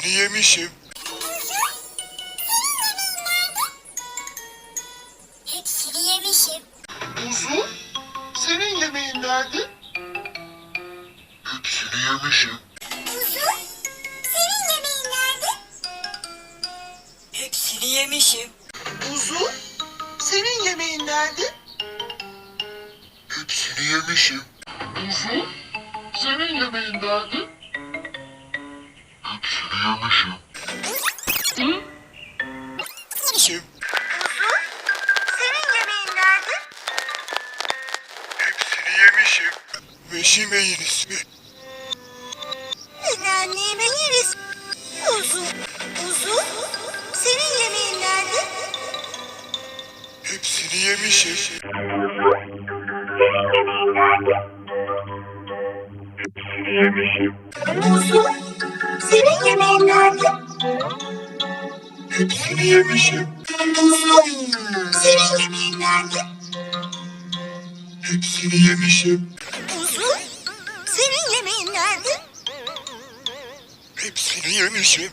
Hepsini yemişim. Hepsini yemişim. Uzun, senin yemeğin nerede? Hepsini yemişim. Uzun, senin yemeğin nerede? Hepsini yemişim. Uzun, senin yemeğin nerede? Hepsini yemişim. Uzun, senin yemeğin nerede? Hepsini yemişim. Yemişim. Senin yemeğin nerede? Hepsini yemişim. Beşime yeriz. Anneme yeriz. Uzun, senin yemeğin nerede? Hepsini yemişim. Senin yemeğin nerede? Uzun, senin yemeğin nerede? Hepsini yemişim. Uzun, senin yemeğin nerede? Hepsini yemişim. Uzun, senin yemeğin nerede? Hepsini yemişim.